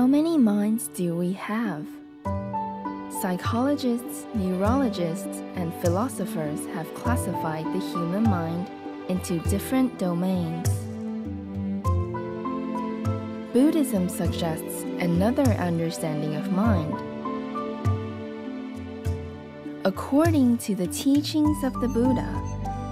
many minds do we have? Psychologists, neurologists, and philosophers have classified the human mind into different domains. Buddhism suggests another understanding of mind. According to the teachings of the Buddha,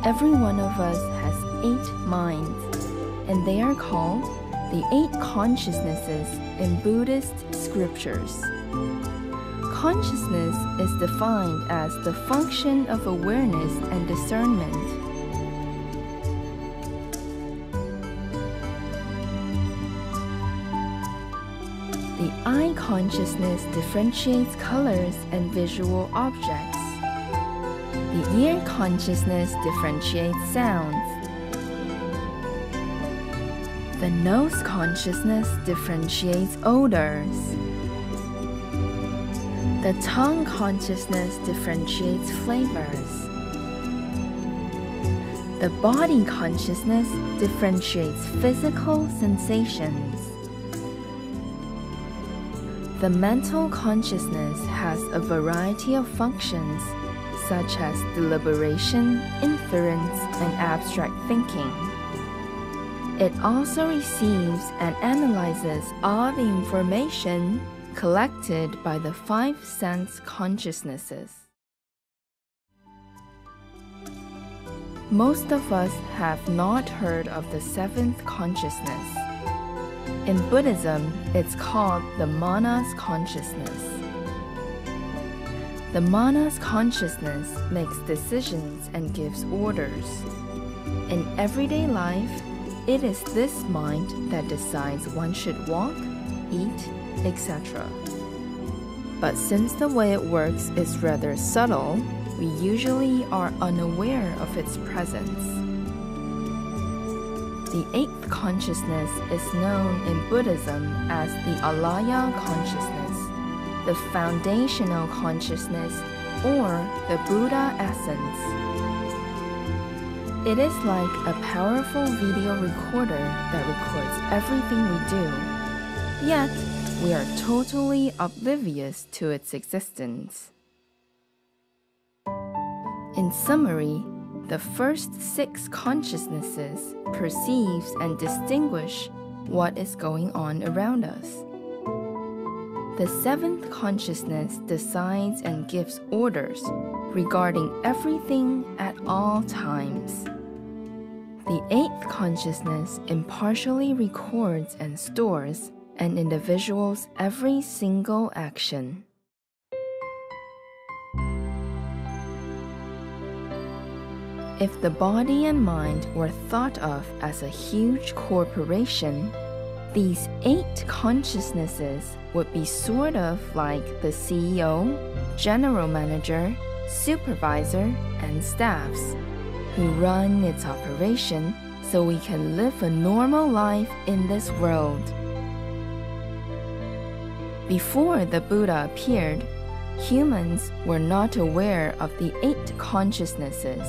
every one of us has 8 minds, and they are called the 8 consciousnesses in Buddhist scriptures. Consciousness is defined as the function of awareness and discernment. The eye consciousness differentiates colors and visual objects. The ear consciousness differentiates sounds. The nose consciousness differentiates odors. The tongue consciousness differentiates flavors. The body consciousness differentiates physical sensations. The mental consciousness has a variety of functions, such as deliberation, inference, and abstract thinking. It also receives and analyzes all the information collected by the 5 sense consciousnesses. Most of us have not heard of the 7th consciousness. In Buddhism, it's called the Manas consciousness. The Manas consciousness makes decisions and gives orders. In everyday life, it is this mind that decides one should walk, eat, etc. But since the way it works is rather subtle, we usually are unaware of its presence. The 8th consciousness is known in Buddhism as the Alaya consciousness, the foundational consciousness, or the Buddha essence. It is like a powerful video recorder that records everything we do, yet we are totally oblivious to its existence. In summary, the first 6 consciousnesses perceives and distinguish what is going on around us. The 7th consciousness decides and gives orders regarding everything at all times. The 8th consciousness impartially records and stores an individual's every single action. If the body and mind were thought of as a huge corporation, these 8 consciousnesses would be sort of like the CEO, general manager, supervisor, and staffs, who run its operation so we can live a normal life in this world. Before the Buddha appeared, humans were not aware of the 8 consciousnesses.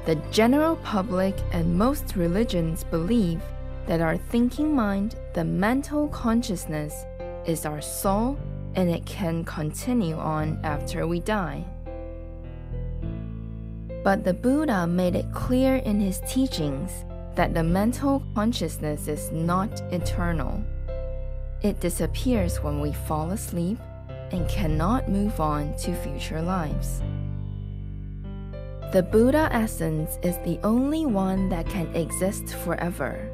The general public and most religions believe that our thinking mind, the mental consciousness, is our soul and it can continue on after we die. But the Buddha made it clear in his teachings that the mental consciousness is not eternal. It disappears when we fall asleep and cannot move on to future lives. The Buddha essence is the only one that can exist forever.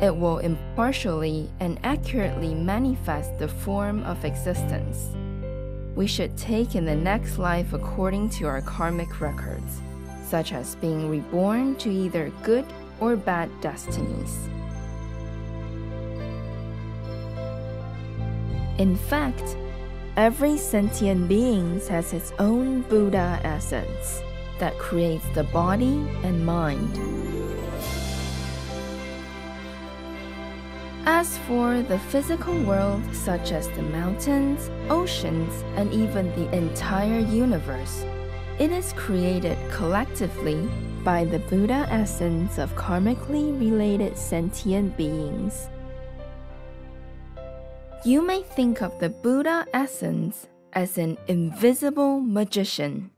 It will impartially and accurately manifest the form of existence. We should take in the next life according to our karmic records, such as being reborn to either good or bad destinies. In fact, every sentient being has its own Buddha essence that creates the body and mind. As for the physical world, such as the mountains, oceans, and even the entire universe, it is created collectively by the Buddha essence of karmically related sentient beings. You may think of the Buddha essence as an invisible magician.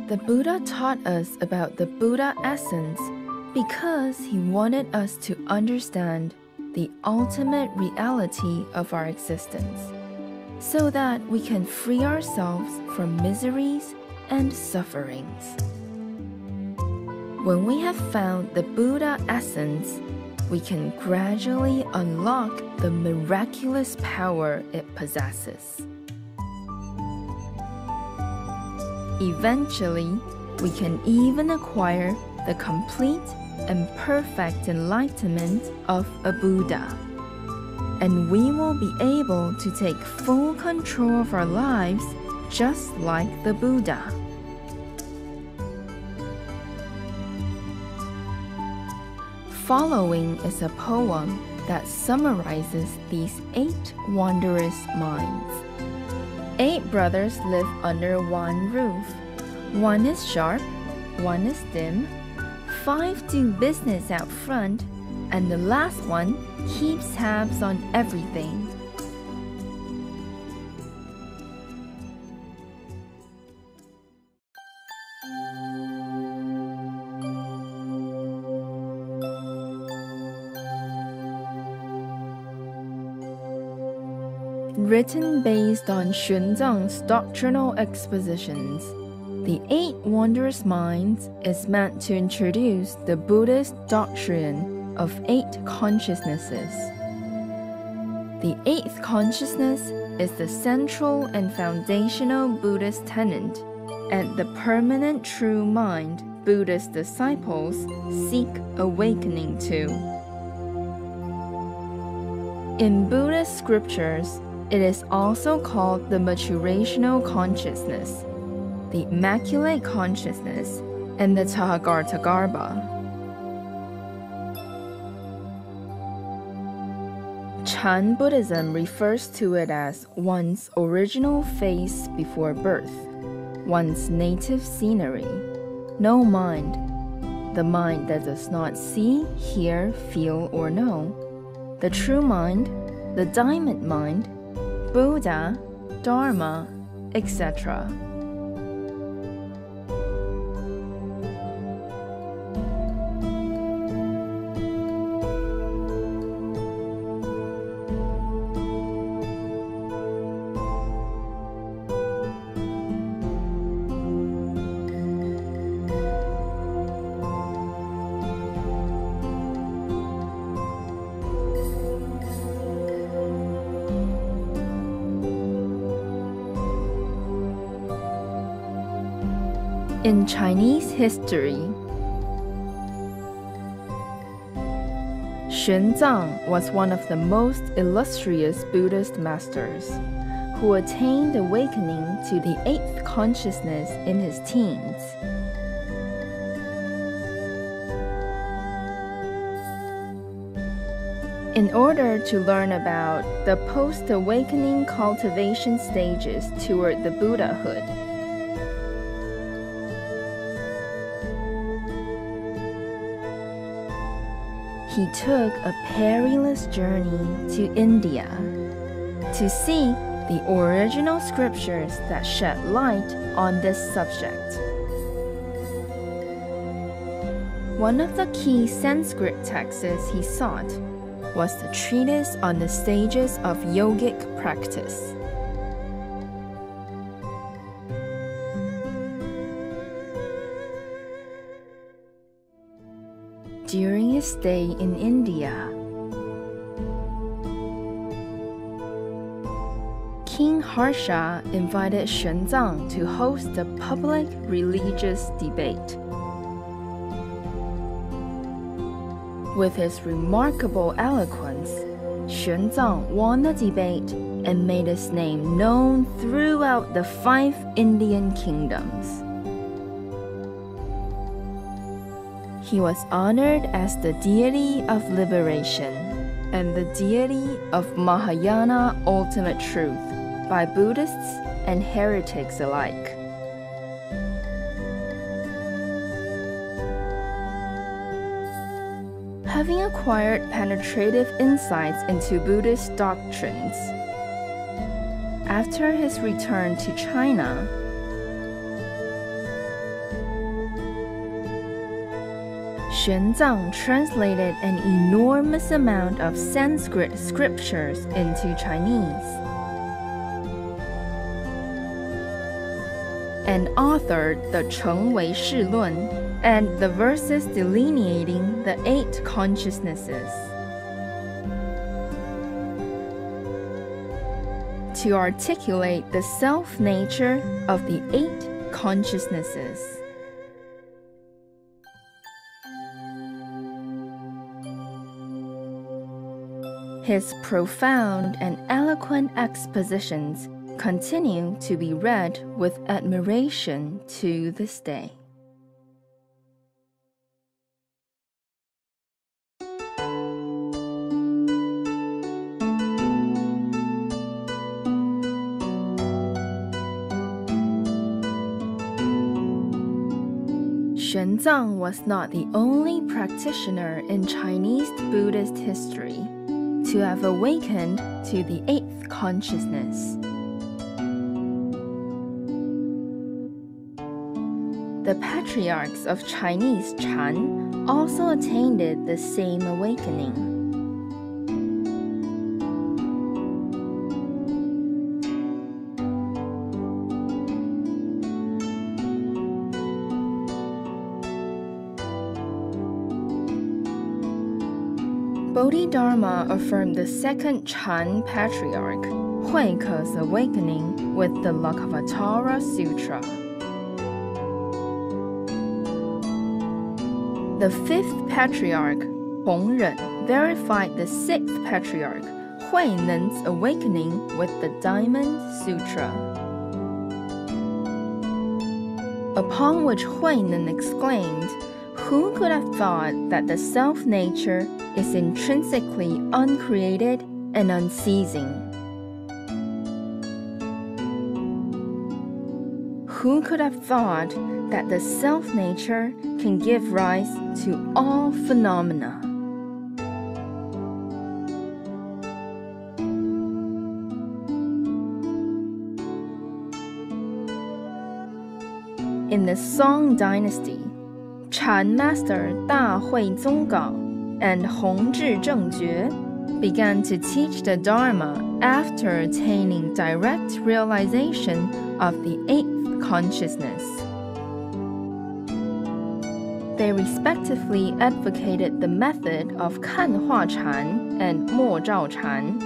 The Buddha taught us about the Buddha essence because he wanted us to understand the ultimate reality of our existence, so that we can free ourselves from miseries and sufferings. When we have found the Buddha essence, we can gradually unlock the miraculous power it possesses. Eventually, we can even acquire the complete and perfect enlightenment of a Buddha, and we will be able to take full control of our lives just like the Buddha. Following is a poem that summarizes these 8 wondrous minds. 8 brothers live under one roof. 1 is sharp, 1 is dim, 5 do business out front, and the last one keeps tabs on everything. Written based on Xuanzang's doctrinal expositions, the 8 Wondrous Minds is meant to introduce the Buddhist doctrine of 8 consciousnesses. The 8th consciousness is the central and foundational Buddhist tenet and the permanent true mind Buddhist disciples seek awakening to. In Buddhist scriptures, it is also called the maturational consciousness, the immaculate consciousness, and the Tahagartagarbha. Chan Buddhism refers to it as one's original face before birth, one's native scenery, no mind, the mind that does not see, hear, feel, or know, the true mind, the diamond mind, Buddha, Dharma, etc. In Chinese history, Xuanzang was one of the most illustrious Buddhist masters, who attained awakening to the 8th consciousness in his teens. In order to learn about the post-awakening cultivation stages toward the Buddhahood, he took a perilous journey to India to see the original scriptures that shed light on this subject. One of the key Sanskrit texts he sought was the treatise on the stages of yogic practice. During his stay in India, King Harsha invited Xuanzang to host a public religious debate. With his remarkable eloquence, Xuanzang won the debate and made his name known throughout the 5 Indian kingdoms. He was honored as the deity of liberation, and the deity of Mahayana ultimate truth by Buddhists and heretics alike. Having acquired penetrative insights into Buddhist doctrines, after his return to China, Xuanzang translated an enormous amount of Sanskrit scriptures into Chinese and authored the Chengwei Shilun and the verses delineating the 8 consciousnesses. To articulate the self-nature of the 8 consciousnesses. His profound and eloquent expositions continue to be read with admiration to this day. Xuanzang was not the only practitioner in Chinese Buddhist history to have awakened to the 8th consciousness. The patriarchs of Chinese Chan also attained the same awakening. Bodhidharma affirmed the second Chan patriarch, Huike's awakening with the Lakavatara Sutra. The 5th patriarch, Hongren, verified the 6th patriarch, Huinen's awakening with the Diamond Sutra. Upon which Huinen exclaimed, "Who could have thought that the self-nature is intrinsically uncreated and unceasing? Who could have thought that the self-nature can give rise to all phenomena?" In the Song dynasty, Chan master Da Hui Zonggao and Hongzhi Zhengjue began to teach the Dharma after attaining direct realization of the 8th consciousness. They respectively advocated the method of Kanhua Chan and Mo Zhao Chan.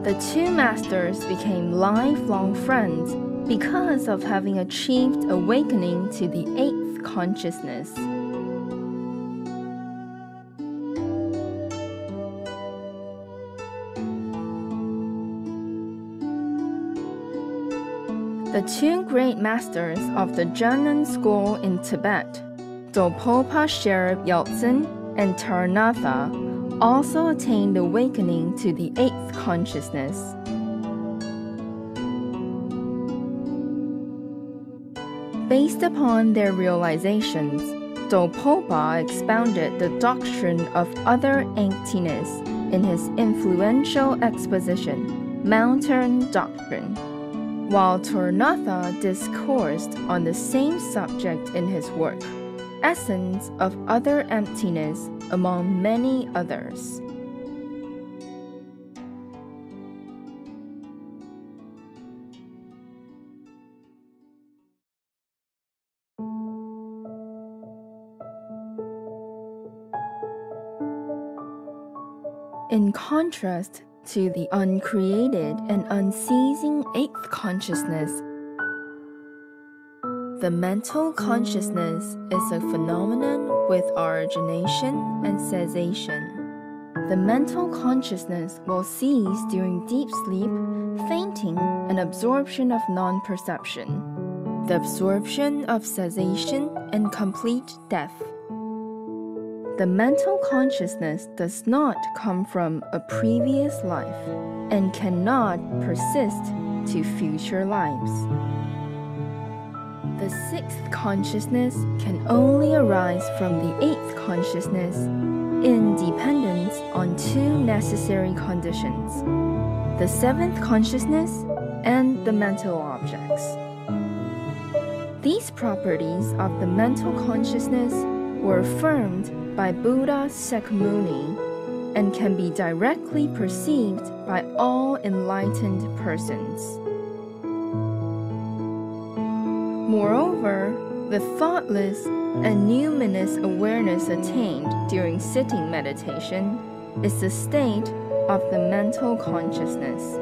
The 2 masters became lifelong friends because of having achieved awakening to the 8th consciousness. The 2 great masters of the Zhenan school in Tibet, Dopopa Sherab Yeltsin and Taranatha, also attained awakening to the 8th consciousness. Based upon their realizations, Dopopa expounded the doctrine of other emptiness in his influential exposition, Mountain Doctrine, while Taranatha discoursed on the same subject in his work, Essence of Other Emptiness, among many others. In contrast to the uncreated and unceasing 8th consciousness, the mental consciousness is a phenomenon with origination and cessation. The mental consciousness will cease during deep sleep, fainting, and absorption of non-perception, the absorption of cessation, and complete death. the mental consciousness does not come from a previous life and cannot persist to future lives. The sixth consciousness can only arise from the eighth consciousness in dependence on two necessary conditions: the seventh consciousness and the mental objects. These properties of the mental consciousness were affirmed by Bouddha Sakyamuni and can be directly perceived by all enlightened persons. Moreover, the thoughtless and numinous awareness attained during sitting meditation is the state of the mental consciousness.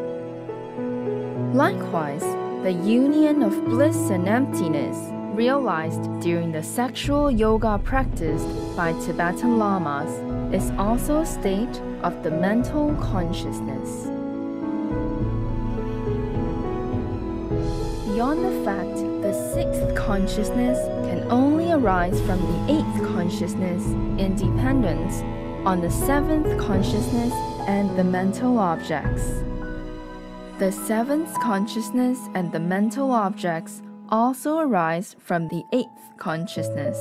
Likewise, the union of bliss and emptiness realized during the sexual yoga practiced by Tibetan lamas is also a state of the mental consciousness. Beyond the fact the sixth consciousness can only arise from the eighth consciousness in dependence on the seventh consciousness and the mental objects. The seventh consciousness and the mental objects also arise from the eighth consciousness.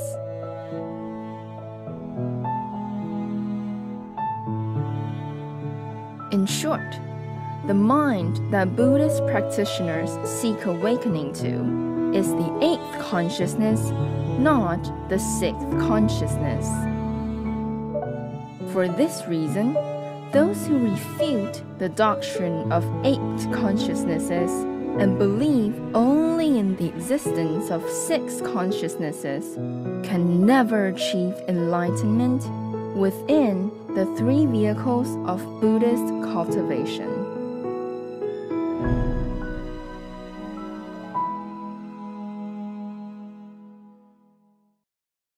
In short, the mind that Buddhist practitioners seek awakening to is the eighth consciousness, not the sixth consciousness. For this reason, those who refute the doctrine of eight consciousnesses and believe only in the existence of six consciousnesses can never achieve enlightenment within the three vehicles of Buddhist cultivation.